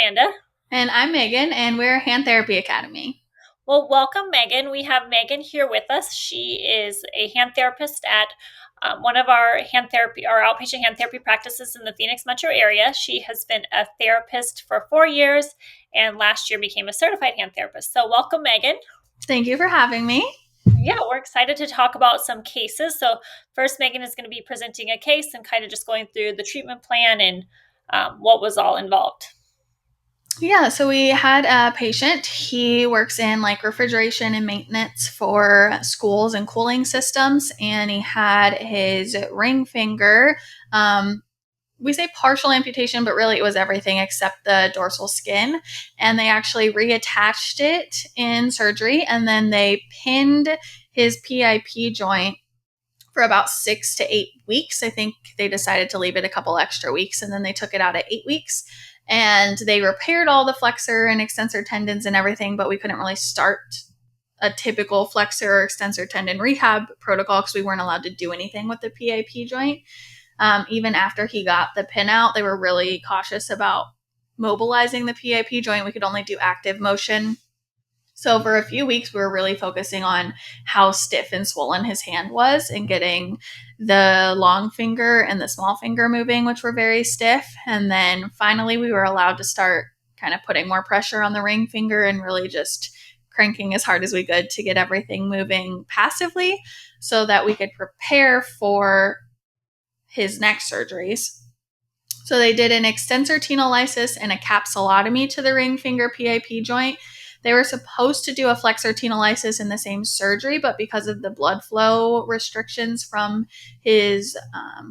Amanda. And I'm Megan, and we're Hand Therapy Academy. Well, welcome, Megan. We have Megan here with us. She is a hand therapist at one of our outpatient hand therapy practices in the Phoenix metro area. She has been a therapist for 4 years and last year became a certified hand therapist. So, welcome, Megan. Thank you for having me. Yeah, we're excited to talk about some cases. So, first, Megan is going to be presenting a case and kind of just going through the treatment plan and what was all involved. Yeah, so we had a patient. He works in refrigeration and maintenance for schools and cooling systems, and he had his ring finger. We say partial amputation, but really it was everything except the dorsal skin. And they actually reattached it in surgery, and then they pinned his PIP joint for about 6 to 8 weeks. I think they decided to leave it a couple extra weeks, and then they took it out at 8 weeks. And they repaired all the flexor and extensor tendons and everything, but we couldn't really start a typical flexor or extensor tendon rehab protocol because we weren't allowed to do anything with the PIP joint. Even after he got the pin out, they were really cautious about mobilizing the PIP joint. We could only do active motion. So for a few weeks, we were really focusing on how stiff and swollen his hand was and getting the long finger and the small finger moving, which were very stiff. And then finally, we were allowed to start kind of putting more pressure on the ring finger and really just cranking as hard as we could to get everything moving passively so that we could prepare for his next surgeries. So they did an extensor tenolysis and a capsulotomy to the ring finger PIP joint. They were supposed to do a flexor tenolysis in the same surgery, but because of the blood flow restrictions from his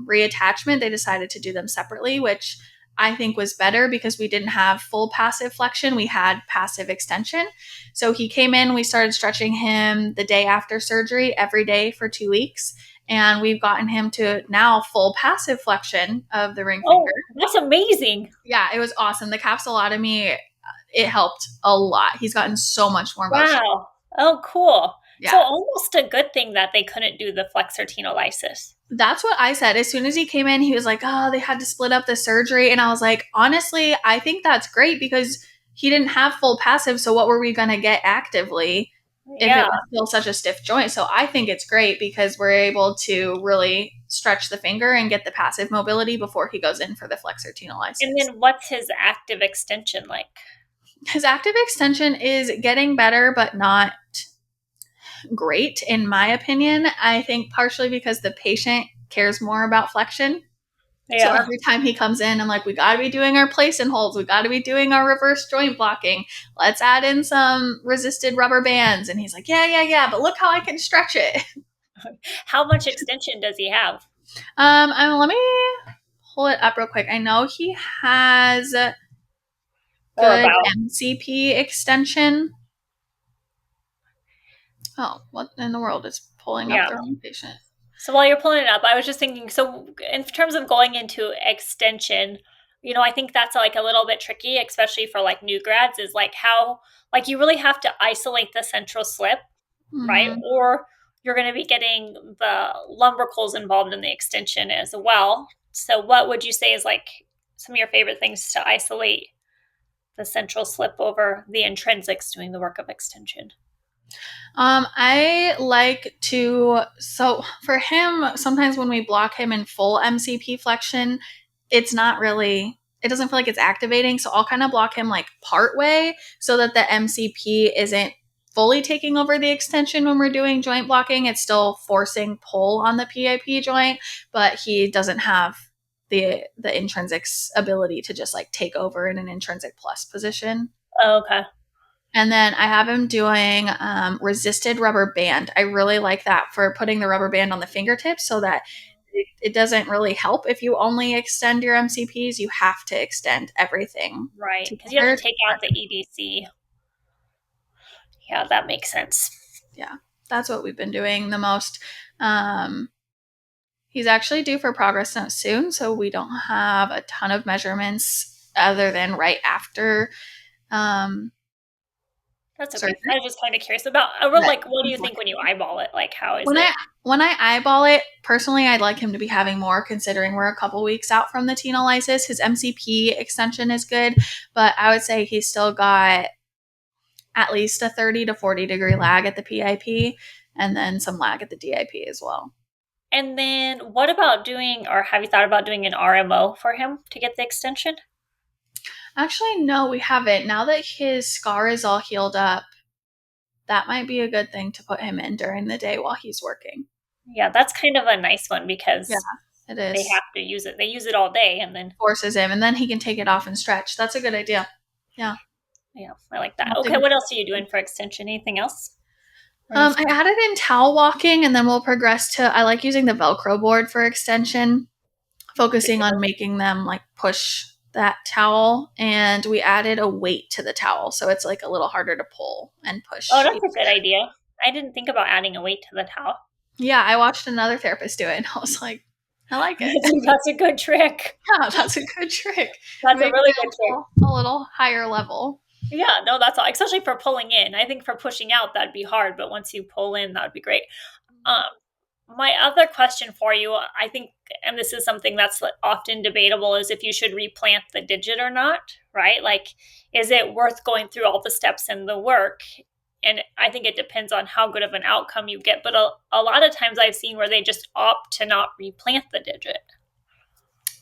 reattachment, they decided to do them separately, which I think was better because we didn't have full passive flexion. We had passive extension. So he came in, we started stretching him the day after surgery every day for 2 weeks. And we've gotten him to now full passive flexion of the ring finger. That's amazing. Yeah, it was awesome. The capsulotomy, it helped a lot. He's gotten so much more motion. Wow. Oh, cool. Yeah. So almost a good thing that they couldn't do the flexor tenolysis. That's what I said. As soon as he came in, he was like, oh, they had to split up the surgery. And I was like, honestly, I think that's great because he didn't have full passive. So what were we going to get actively if it was still such a stiff joint? So I think it's great because we're able to really stretch the finger and get the passive mobility before he goes in for the flexor tenolysis. And then what's his active extension like? His active extension is getting better, but not great, in my opinion. I think partially because the patient cares more about flexion. Yeah. So every time he comes in, I'm like, we got to be doing our place and holds. We got to be doing our reverse joint blocking. Let's add in some resisted rubber bands. And he's like, yeah. But look how I can stretch it. How much extension does he have? Let me pull it up real quick. I know he has good MCP extension. Oh, what in the world is pulling up the wrong patient? So while you're pulling it up, I was just thinking, so in terms of going into extension, I think that's like a little bit tricky, especially for like new grads, is like how, like you really have to isolate the central slip, right? Or you're going to be getting the lumbricals involved in the extension as well. So what would you say is like some of your favorite things to isolate the central slip over the intrinsics doing the work of extension? I like to, so for him, sometimes when we block him in full MCP flexion, it doesn't feel like it's activating. So I'll kind of block him like part way so that the MCP isn't fully taking over the extension when we're doing joint blocking. It's still forcing pull on the PIP joint, but he doesn't have the intrinsics ability to just like take over in an intrinsic plus position. Oh, okay. And then I have him doing resisted rubber band. I really like that for putting the rubber band on the fingertips so that it doesn't really help if you only extend your MCPs. You have to extend everything. Right, because you have to take out the EDC. Yeah, that makes sense. Yeah, that's what we've been doing the most. He's actually due for progress note soon, so we don't have a ton of measurements other than right after That's okay. I surgery. was just kind of curious about, But like, what do you think when you unfortunately, eyeball it? Like, how is when it? I eyeball it, personally, I'd like him to be having more, considering we're a couple weeks out from the tenolysis. His MCP extension is good, but I would say he's still got at least a 30 to 40 degree lag at the PIP, and then some lag at the DIP as well. And then what about doing, or have you thought about doing an RMO for him to get the extension? Actually, no, we haven't. Now that his scar is all healed up, that might be a good thing to put him in during the day while he's working. Yeah, that's kind of a nice one Yeah, because it they is. have to use it. They use it all day, and then Forces him, and then he can take it off and stretch. That's a good idea. Yeah. yeah, I like I'll that. have to Okay, give what else are you doing for extension? Anything else? Or I added in towel walking, and then we'll progress to. I like using the Velcro board for extension, focusing on making them like push that towel. And we added a weight to the towel, so it's like a little harder to pull and oh, push. that's a good idea. I didn't think about adding a weight to the towel. Yeah, I watched another therapist do it, and I was like, I like it. That's a good trick. Yeah, that's a good trick. That's a Makes really good it trick. a little higher level. Yeah, no, that's all. Especially for pulling in. I think for pushing out that'd be hard, but once you pull in, that would be great. Um, my other question for you, I think, and this is something that's often debatable, is if you should replant the digit or not, right? Like, is it worth going through all the steps and the work? And I think it depends on how good of an outcome you get. But a lot of times I've seen where they just opt to not replant the digit.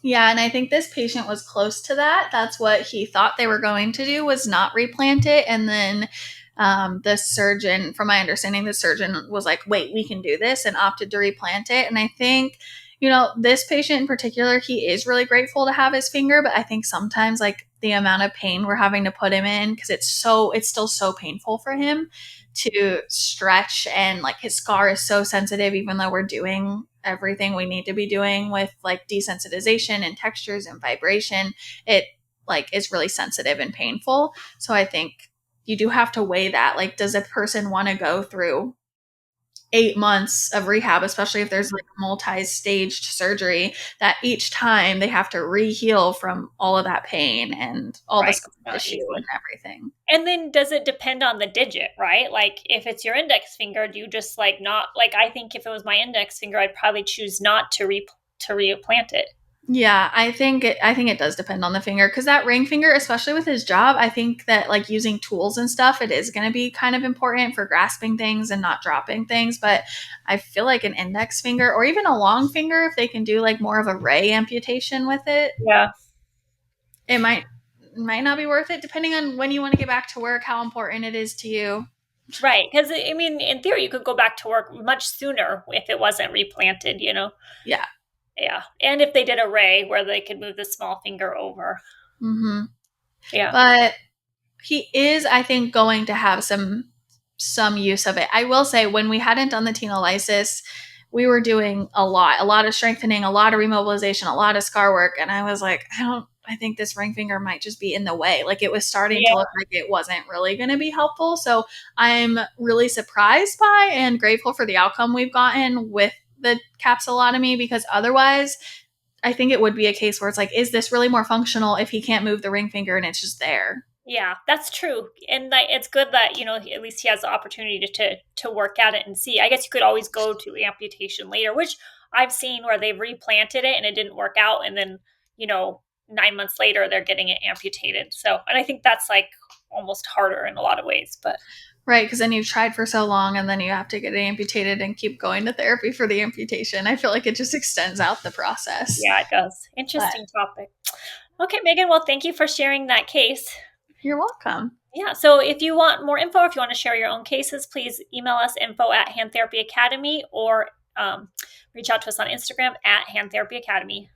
Yeah, and I think this patient was close to that. That's what he thought they were going to do, was not replant it. And then the surgeon, from my understanding, the surgeon was like, wait, we can do this, and opted to replant it. And I think, this patient in particular, he is really grateful to have his finger, but I think sometimes like the amount of pain we're having to put him in, because it's still so painful for him to stretch, and like his scar is so sensitive, even though we're doing everything we need to be doing with like desensitization and textures and vibration, it like is really sensitive and painful. So I think you do have to weigh that. Like, does a person want to go through 8 months of rehab, especially if there's like a multi-staged surgery that each time they have to re-heal from all of that pain and all the Right. scar It's not tissue and easy. everything? And then does it depend on the digit, right? Like if it's your index finger, do you just like not like I think if it was my index finger, I'd probably choose not to replant it. Yeah, I think it does depend on the finger, because that ring finger, especially with his job, I think that like using tools and stuff, it is going to be kind of important for grasping things and not dropping things. But I feel like an index finger or even a long finger, if they can do like more of a ray amputation with it, Yeah. it might not be worth it, depending on when you want to get back to work, how important it is to you. Right. Because I mean, in theory, you could go back to work much sooner if it wasn't replanted, you know? Yeah. Yeah. And if they did a ray where they could move the small finger over. Mm-hmm. Yeah. But he is, I think, going to have some use of it. I will say, when we hadn't done the tenolysis, we were doing a lot of strengthening, a lot of remobilization, a lot of scar work, and I was like, I think this ring finger might just be in the way. Like, it was starting to Yeah. look like it wasn't really going to be helpful. So I'm really surprised by and grateful for the outcome we've gotten with the capsulotomy, because otherwise I think it would be a case where it's like, is this really more functional if he can't move the ring finger and it's just there? Yeah, that's true. And like it's good that, at least he has the opportunity to work at it and see. I guess you could always go to amputation later, which I've seen where they've replanted it and it didn't work out and then, 9 months later they're getting it amputated. So, and I think that's like almost harder in a lot of ways, but Right, because then you've tried for so long and then you have to get it amputated and keep going to therapy for the amputation. I feel like it just extends out the process. yeah, it does. But Interesting topic. Okay, Megan, well, thank you for sharing that case. you're welcome. Yeah. So if you want more info, if you want to share your own cases, please email us info@handtherapyacademy or reach out to us on Instagram @handtherapyacademy.